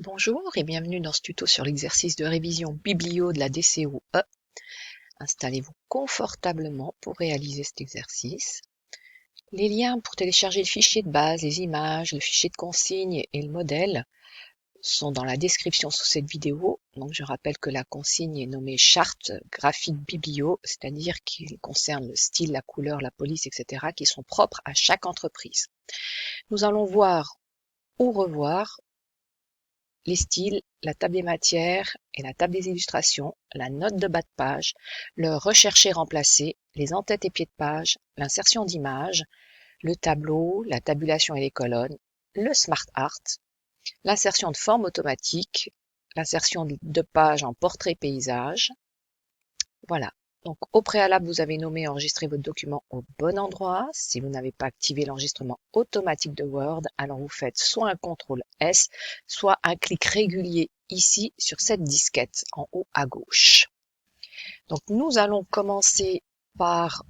Bonjour et bienvenue dans ce tuto sur l'exercice de révision biblio de la DCO-E. Installez-vous confortablement pour réaliser cet exercice. Les liens pour télécharger le fichier de base, les images, le fichier de consigne et le modèle sont dans la description sous cette vidéo. Donc je rappelle que la consigne est nommée charte graphique biblio, c'est-à-dire qu'il concerne le style, la couleur, la police, etc. qui sont propres à chaque entreprise. Nous allons voir ou revoir les styles, la table des matières et la table des illustrations, la note de bas de page, le rechercher remplacer, les en-têtes et pieds de page, l'insertion d'images, le tableau, la tabulation et les colonnes, le smart art, l'insertion de forme automatique, l'insertion de pages en portrait paysage. Voilà. Donc, au préalable, vous avez nommé et enregistré votre document au bon endroit. Si vous n'avez pas activé l'enregistrement automatique de Word, alors vous faites soit un CTRL S, soit un clic régulier ici sur cette disquette en haut à gauche. Donc, nous allons commencer par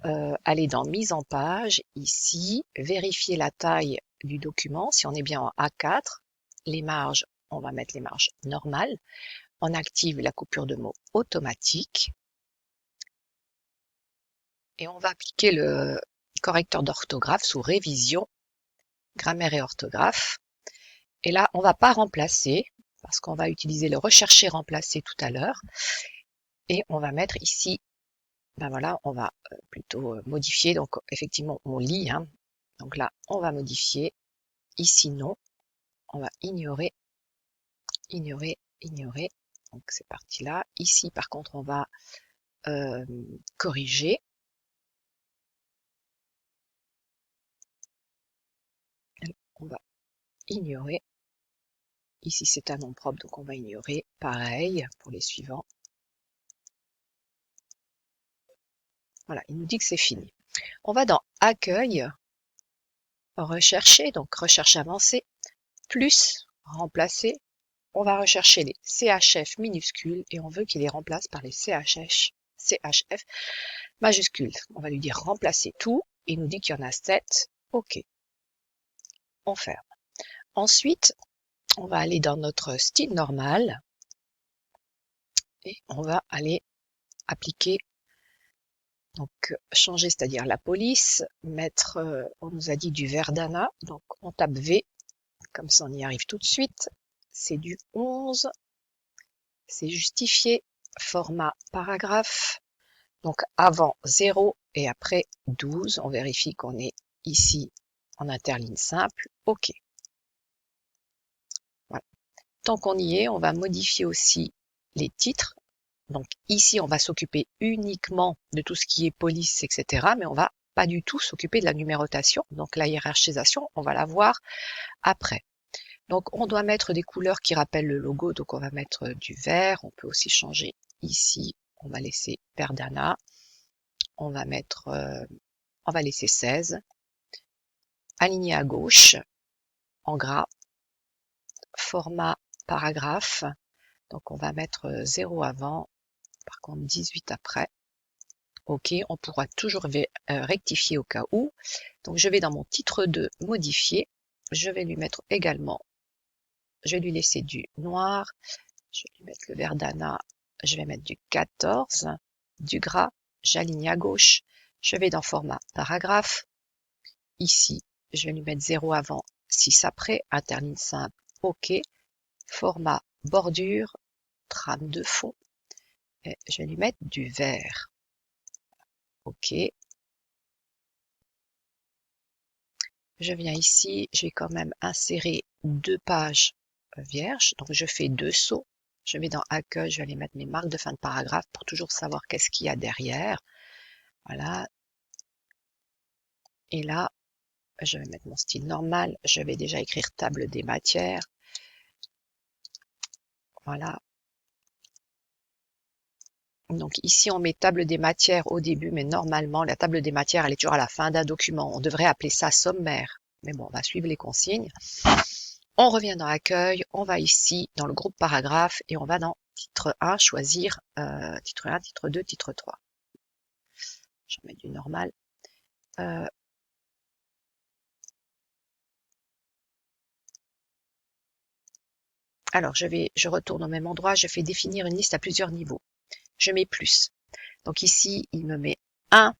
aller dans Mise en page, ici, vérifier la taille du document, si on est bien en A4. Les marges, on va mettre les marges normales. On active la coupure de mots automatique. Et on va appliquer le correcteur d'orthographe sous révision, grammaire et orthographe. Et là, on va pas remplacer, parce qu'on va utiliser le rechercher remplacer tout à l'heure. Et on va mettre ici, ben voilà, on va plutôt modifier. Donc effectivement, on lit. Donc là, on va modifier. Ici, non. On va ignorer, ignorer, ignorer. Donc c'est parti là. Ici, par contre, on va corriger. On va ignorer. Ici, c'est un nom propre, donc on va ignorer. Pareil pour les suivants. Voilà, il nous dit que c'est fini. On va dans Accueil, Rechercher, donc Recherche avancée, plus Remplacer. On va rechercher les CHF minuscules et on veut qu'il les remplace par les CHF majuscules. On va lui dire remplacer tout. Il nous dit qu'il y en a 7. OK. On ferme. Ensuite, on va aller dans notre style normal et on va aller appliquer, donc changer, c'est-à-dire la police, mettre, on nous a dit du Verdana, donc on tape V, comme ça on y arrive tout de suite. C'est du 11, c'est justifié, format paragraphe, donc avant 0 et après 12, on vérifie qu'on est ici en interligne simple, OK. Voilà. Tant qu'on y est, on va modifier aussi les titres. Donc ici, on va s'occuper uniquement de tout ce qui est police, etc. Mais on va pas du tout s'occuper de la numérotation. Donc la hiérarchisation, on va la voir après. Donc on doit mettre des couleurs qui rappellent le logo. Donc on va mettre du vert. On peut aussi changer ici. On va laisser Verdana. On va mettre, on va laisser 16. Aligné à gauche, en gras. Format paragraphe. Donc on va mettre 0 avant. Par contre 18 après. OK, on pourra toujours rectifier au cas où. Donc je vais dans mon titre 2 modifier. Je vais lui mettre également, je vais lui laisser du noir. Je vais lui mettre le Verdana. Je vais mettre du 14, du gras. J'aligne à gauche. Je vais dans format paragraphe. Ici, je vais lui mettre 0 avant, 6 après. Interligne simple. OK. Format bordure. Trame de fond. Et je vais lui mettre du vert. OK. Je viens ici, je vais quand même insérer 2 pages vierges. Donc je fais 2 sauts. Je vais dans Accueil, je vais aller mettre mes marques de fin de paragraphe pour toujours savoir qu'est-ce qu'il y a derrière. Voilà. Et là, je vais mettre mon style normal. Je vais déjà écrire table des matières. Voilà. Donc ici, on met table des matières au début, mais normalement, la table des matières, elle est toujours à la fin d'un document. On devrait appeler ça sommaire. Mais bon, on va suivre les consignes. On revient dans Accueil, on va ici dans le groupe paragraphe et on va dans titre 1, choisir titre 1, titre 2, titre 3. Je vais mettre du normal. Alors, je retourne au même endroit, je fais définir une liste à plusieurs niveaux. Je mets plus. Donc ici, il me met 1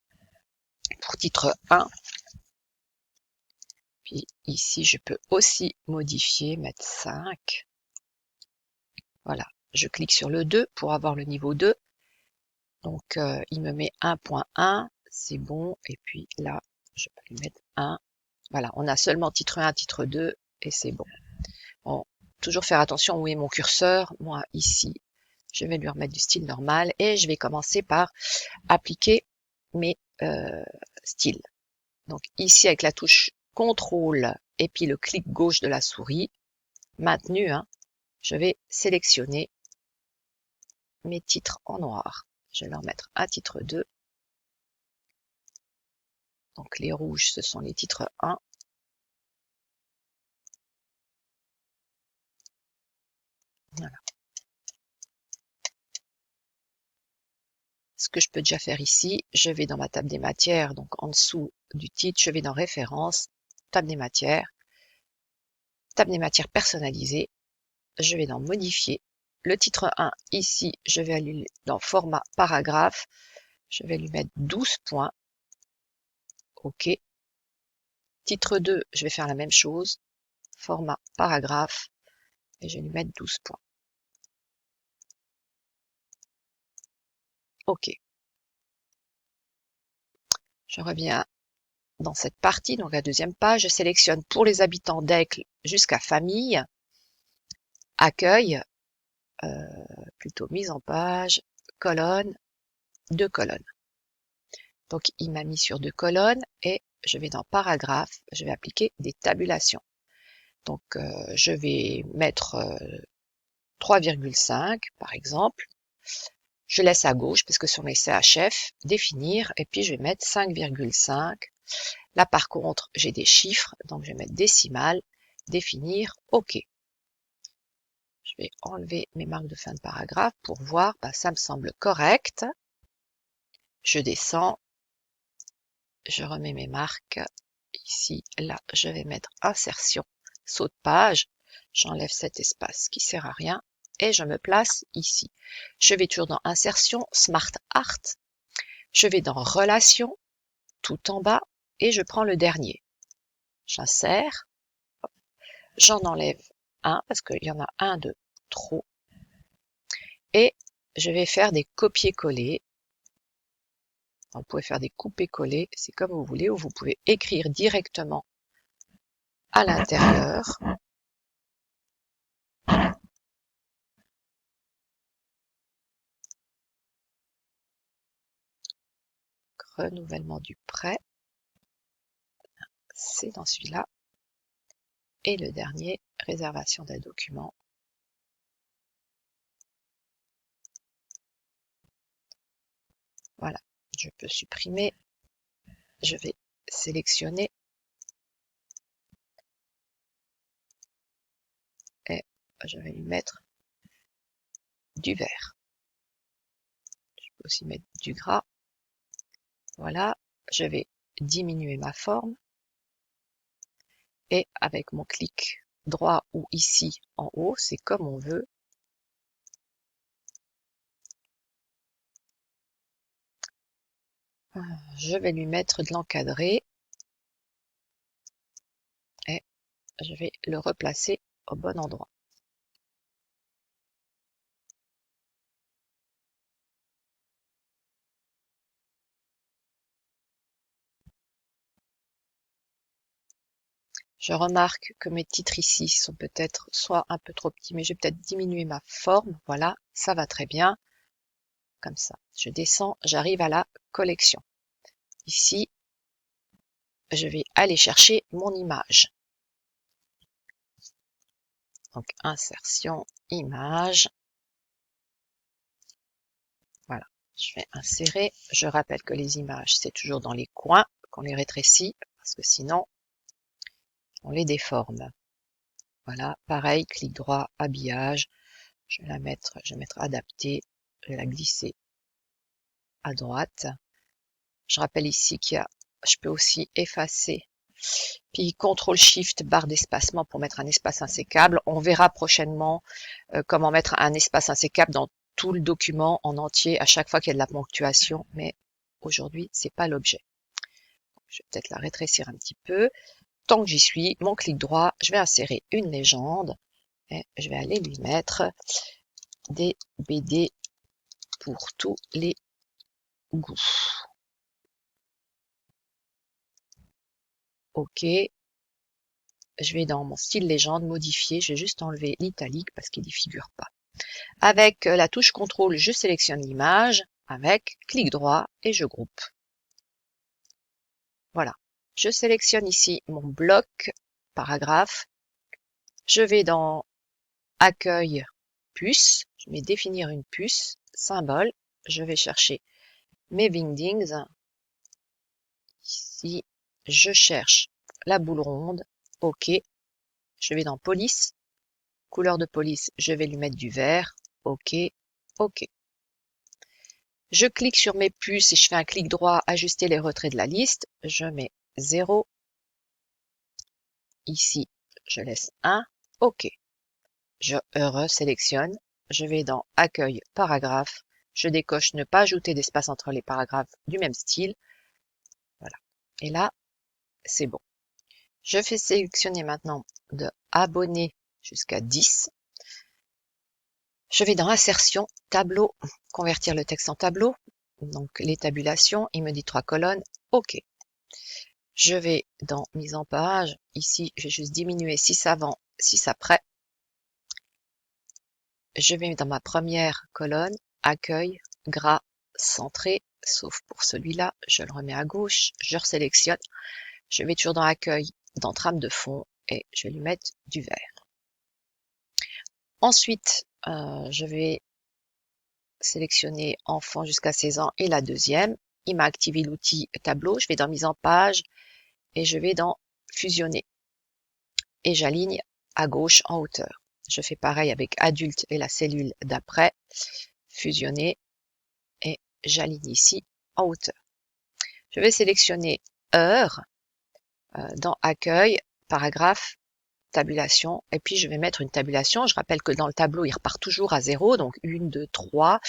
pour titre 1. Puis ici, je peux aussi modifier, mettre 5. Voilà, je clique sur le 2 pour avoir le niveau 2. Donc, il me met 1.1, c'est bon. Et puis là, je peux lui mettre 1. Voilà, on a seulement titre 1, titre 2, et c'est bon. Bon, toujours faire attention où est mon curseur. Moi, ici, je vais lui remettre du style normal et je vais commencer par appliquer mes styles. Donc ici, avec la touche CTRL et puis le clic gauche de la souris, maintenu, hein, je vais sélectionner mes titres en noir. Je vais leur mettre un titre 2. Donc les rouges, ce sont les titres 1. Voilà. Ce que je peux déjà faire ici, je vais dans ma table des matières, donc en dessous du titre, je vais dans Références, table des matières personnalisées, je vais dans Modifier. Le titre 1, ici, je vais aller dans Format paragraphe, je vais lui mettre 12 points. OK. Titre 2, je vais faire la même chose, Format paragraphe, et je vais lui mettre 12 points. OK. Je reviens dans cette partie, donc la deuxième page, je sélectionne pour les habitants d'Aigle jusqu'à famille, accueil, plutôt mise en page, colonne, 2 colonnes. Donc il m'a mis sur 2 colonnes et je vais dans paragraphe, je vais appliquer des tabulations. Donc je vais mettre 3,5 par exemple. Je laisse à gauche parce que sur mes CHF, définir, et puis je vais mettre 5,5. Là par contre, j'ai des chiffres, donc je vais mettre décimale, définir, OK. Je vais enlever mes marques de fin de paragraphe pour voir, ça me semble correct. Je descends, je remets mes marques. Ici, là, je vais mettre insertion, saut de page. J'enlève cet espace qui sert à rien et je me place ici. Je vais toujours dans insertion, Smart Art. Je vais dans relations, tout en bas, et je prends le dernier. J'insère, j'en enlève un parce qu'il y en a un de trop. Et je vais faire des copier-coller. Vous pouvez faire des couper-coller, c'est comme vous voulez, ou vous pouvez écrire directement à l'intérieur. Renouvellement du prêt, c'est dans celui-là. Et le dernier, réservation d'un document. Voilà, je peux supprimer. Je vais sélectionner et je vais lui mettre du vert. Je peux aussi mettre du gras. Voilà, je vais diminuer ma forme et avec mon clic droit ou ici en haut, c'est comme on veut. Je vais lui mettre de l'encadré et je vais le replacer au bon endroit. Je remarque que mes titres ici sont peut-être soit un peu trop petits, mais je vais peut-être diminuer ma forme. Voilà, ça va très bien. Comme ça, je descends, j'arrive à la collection. Ici, je vais aller chercher mon image. Donc, insertion, image. Voilà, je vais insérer. Je rappelle que les images, c'est toujours dans les coins qu'on les rétrécit, parce que sinon, on les déforme. Voilà, pareil, clic droit, habillage. Je vais mettre adapter, je vais la glisser à droite. Je rappelle ici je peux aussi effacer puis CTRL-SHIFT, barre d'espacement pour mettre un espace insécable. On verra prochainement comment mettre un espace insécable dans tout le document en entier à chaque fois qu'il y a de la ponctuation, mais aujourd'hui, c'est pas l'objet. Je vais peut-être la rétrécir un petit peu. Tant que j'y suis, mon clic droit, je vais insérer une légende et je vais aller lui mettre des BD pour tous les goûts. OK. Je vais dans mon style légende, modifier, je vais juste enlever l'italique parce qu'il n'y figure pas. Avec la touche CTRL, je sélectionne l'image, avec clic droit et je groupe. Voilà. Je sélectionne ici mon bloc, paragraphe. Je vais dans accueil, puce. Je vais définir une puce, symbole. Je vais chercher mes Wingdings. Ici, je cherche la boule ronde. OK. Je vais dans police. Couleur de police, je vais lui mettre du vert. OK. OK. Je clique sur mes puces et je fais un clic droit, ajuster les retraits de la liste. Je mets 0. Ici, je laisse 1. OK. Je resélectionne. Je vais dans accueil, paragraphe. Je décoche ne pas ajouter d'espace entre les paragraphes du même style. Voilà. Et là, c'est bon. Je fais sélectionner maintenant de abonner jusqu'à 10. Je vais dans insertion, tableau, convertir le texte en tableau. Donc les tabulations, il me dit 3 colonnes. OK. Je vais dans mise en page. Ici, je vais juste diminuer 6 avant, 6 après. Je vais dans ma première colonne, accueil, gras, centré, sauf pour celui-là. Je le remets à gauche, je resélectionne. Je vais toujours dans accueil, dans trame de fond et je vais lui mettre du vert. Ensuite, je vais sélectionner enfant jusqu'à 16 ans et la deuxième. Il m'a activé l'outil tableau. Je vais dans mise en page et je vais dans fusionner. Et j'aligne à gauche en hauteur. Je fais pareil avec adulte et la cellule d'après. Fusionner et j'aligne ici en hauteur. Je vais sélectionner heure dans accueil, paragraphe, tabulation, et puis je vais mettre une tabulation. Je rappelle que dans le tableau, il repart toujours à 0, donc 1, 2, 3.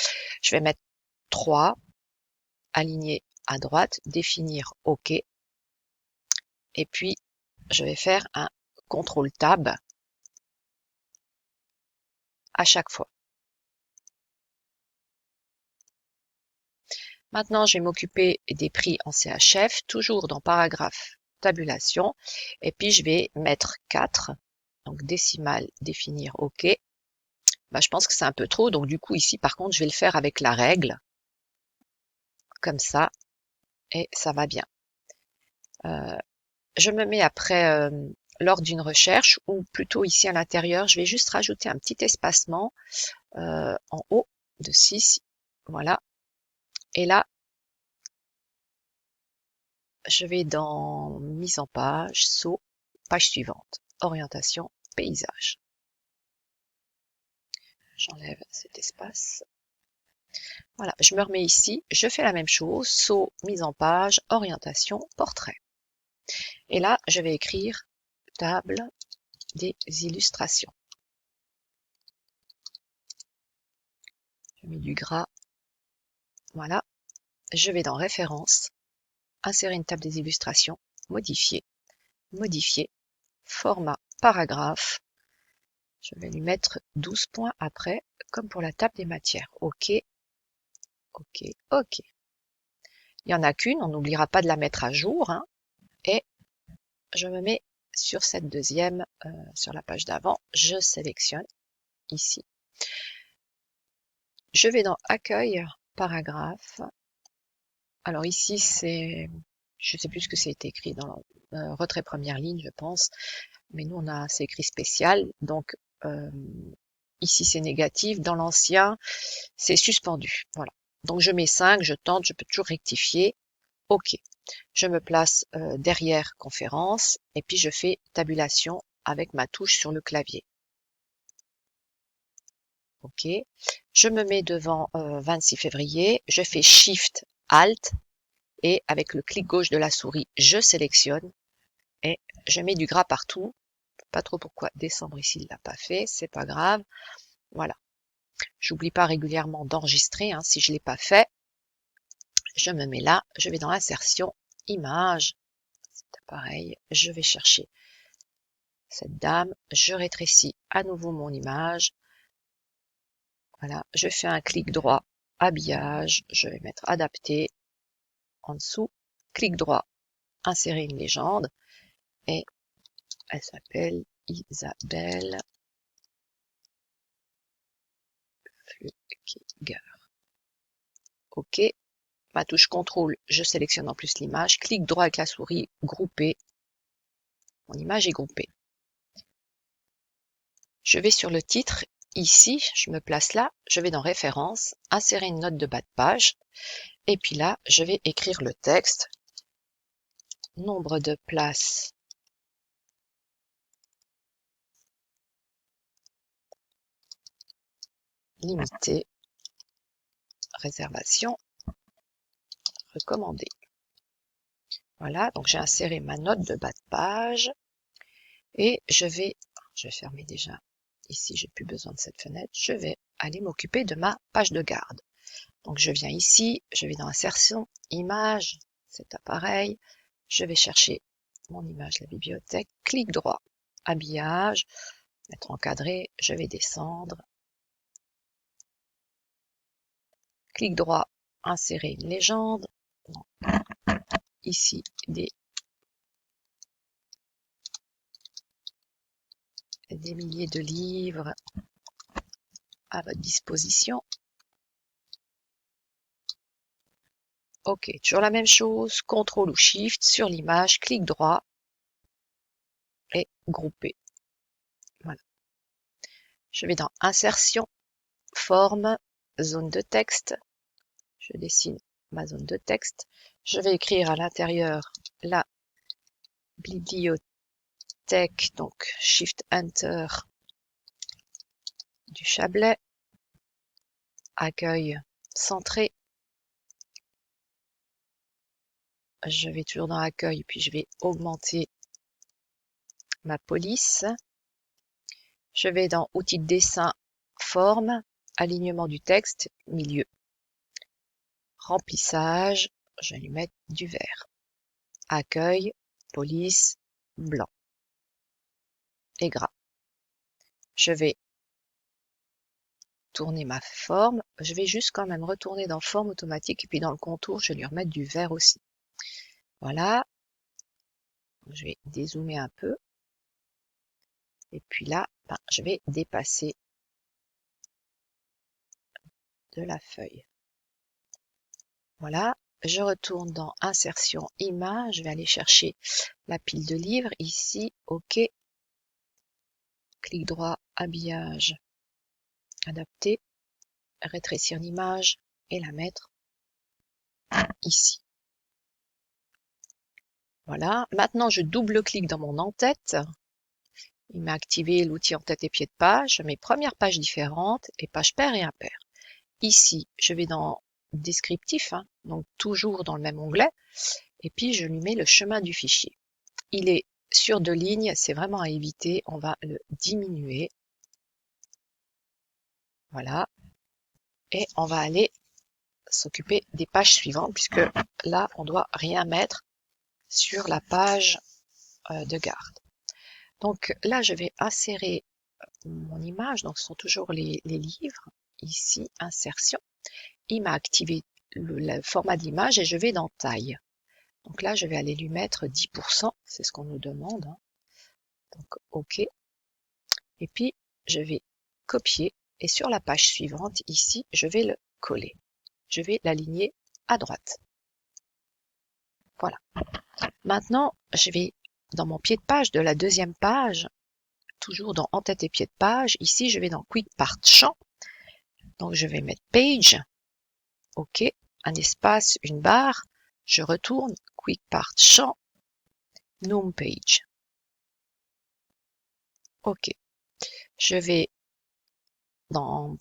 Je vais mettre 3, aligner à droite, définir OK, et puis je vais faire un CTRL Tab à chaque fois. Maintenant, je vais m'occuper des prix en CHF, toujours dans paragraphe tabulation, et puis je vais mettre 4, donc décimale, définir OK. Je pense que c'est un peu trop, donc du coup ici par contre je vais le faire avec la règle, comme ça, et ça va bien. Je me mets après, lors d'une recherche, ou plutôt ici à l'intérieur, je vais juste rajouter un petit espacement en haut de 6, voilà, et là, je vais dans mise en page, saut, page suivante, orientation, paysage. J'enlève cet espace. Voilà, je me remets ici, je fais la même chose, saut, mise en page, orientation, portrait. Et là, je vais écrire table des illustrations. Je mets du gras. Voilà. Je vais dans référence, insérer une table des illustrations, modifier, modifier, format paragraphe. Je vais lui mettre 12 points après, comme pour la table des matières. OK, OK, OK. Il n'y en a qu'une, on n'oubliera pas de la mettre à jour. Hein, et je me mets sur cette deuxième, sur la page d'avant. Je sélectionne ici. Je vais dans accueil, paragraphe. Alors ici, c'est, je sais plus ce que c'est écrit dans le retrait première ligne, je pense. Mais nous, c'est écrit spécial. Donc, ici, c'est négatif. Dans l'ancien, c'est suspendu. Voilà. Donc, je mets 5, je tente, je peux toujours rectifier. OK. Je me place derrière conférence et puis je fais tabulation avec ma touche sur le clavier. OK. Je me mets devant 26 février. Je fais Shift, Alt et avec le clic gauche de la souris, je sélectionne et je mets du gras partout. Pas trop pourquoi décembre ici il l'a pas fait, c'est pas grave. Voilà. J'oublie pas régulièrement d'enregistrer, hein, si je l'ai pas fait. Je me mets là, je vais dans insertion, image, c'est pareil, je vais chercher cette dame, je rétrécis à nouveau mon image. Voilà, je fais un clic droit, habillage, je vais mettre adapter en dessous, clic droit, insérer une légende, et elle s'appelle Isabelle Flukiger. OK. Ma touche contrôle, je sélectionne en plus l'image, clic droit avec la souris, grouper. Mon image est groupée. Je vais sur le titre. Ici, je me place là, je vais dans référence, insérer une note de bas de page. Et puis là, je vais écrire le texte. Nombre de places limité. Réservation recommandée. Voilà, donc j'ai inséré ma note de bas de page. Et je vais fermer déjà. Ici, j'ai plus besoin de cette fenêtre. Je vais aller m'occuper de ma page de garde. Donc, je viens ici, je vais dans insertion, image, cet appareil. Je vais chercher mon image, la bibliothèque. Clic droit, habillage, mettre encadré. Je vais descendre. Clic droit, insérer une légende. Ici, des milliers de livres à votre disposition. OK, toujours la même chose, CTRL ou SHIFT sur l'image, clic droit et grouper. Voilà. Je vais dans Insertion, Forme, Zone de texte. Je dessine ma zone de texte. Je vais écrire à l'intérieur la bibliothèque, donc Shift Enter du Chablais. Accueil centré. Je vais toujours dans Accueil, puis je vais augmenter ma police. Je vais dans Outils de dessin, Forme, Alignement du texte, Milieu. Remplissage, je vais lui mettre du vert. Accueil, police, blanc. Et gras. Je vais tourner ma forme. Je vais juste quand même retourner dans forme automatique et puis dans le contour, je vais lui remettre du vert aussi. Voilà. Je vais dézoomer un peu. Et puis là, je vais dépasser de la feuille. Voilà. Je retourne dans Insertion, Image. Je vais aller chercher la pile de livres. Ici, OK. Clic droit, habillage, adapter, rétrécir l'image et la mettre ici. Voilà. Maintenant, je double-clique dans mon en-tête. Il m'a activé l'outil en-tête et pied de page, mes premières pages différentes et pages paires et impaires. Ici, je vais dans descriptif, donc toujours dans le même onglet, et puis je lui mets le chemin du fichier. Il est sur 2 lignes, c'est vraiment à éviter, on va le diminuer. Voilà. Et on va aller s'occuper des pages suivantes, puisque là, on doit rien mettre sur la page de garde. Donc là, je vais insérer mon image, donc ce sont toujours les livres. Ici, insertion. Il m'a activé le format de l'image et je vais dans taille. Donc là, je vais aller lui mettre 10%, c'est ce qu'on nous demande. Donc OK. Et puis, je vais copier et sur la page suivante, ici, je vais le coller. Je vais l'aligner à droite. Voilà. Maintenant, je vais dans mon pied de page de la deuxième page, toujours dans en-tête et pied de page. Ici, je vais dans Quick Part Champ. Donc, je vais mettre Page. OK. Un espace, une barre. Je retourne Quick Part Champ. Nome Page. OK. Je vais on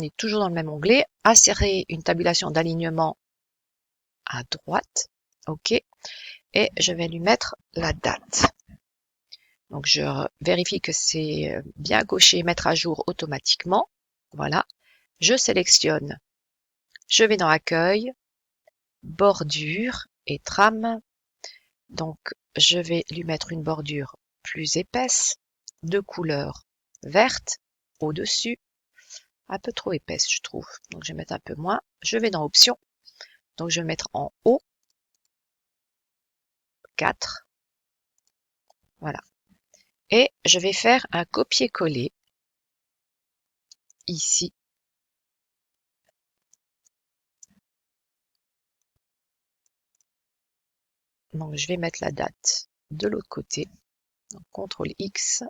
est toujours dans le même onglet. Insérer une tabulation d'alignement à droite. OK. Et je vais lui mettre la date. Donc je vérifie que c'est bien coché mettre à jour automatiquement. Voilà. Je sélectionne. Je vais dans accueil, bordure et trame. Donc je vais lui mettre une bordure plus épaisse, de couleur verte au-dessus. Un peu trop épaisse, je trouve. Donc je vais mettre un peu moins. Je vais dans options. Donc je vais mettre en haut 4. Voilà. Et je vais faire un copier-coller ici. Donc je vais mettre la date de l'autre côté. Donc CTRL X,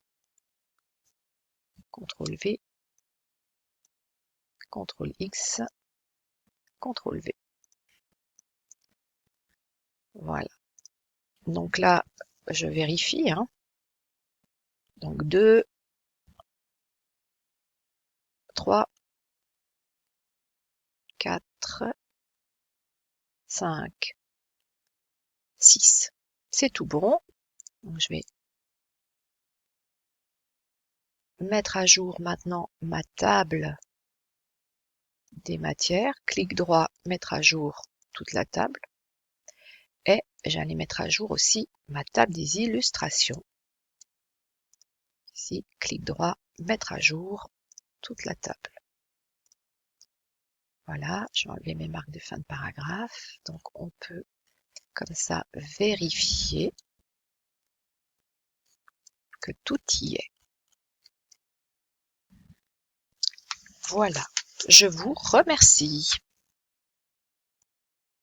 CTRL V, CTRL X, CTRL V. Voilà. Donc là, je vérifie. Hein. Donc 2, 3, 4, 5, 6. C'est tout bon. Donc je vais mettre à jour maintenant ma table des matières. Clic droit, mettre à jour toute la table. Et j'allais mettre à jour aussi ma table des illustrations. Ici, clic droit, mettre à jour toute la table. Voilà, je vais enlever mes marques de fin de paragraphe. Donc on peut comme ça vérifier que tout y est. Voilà, je vous remercie.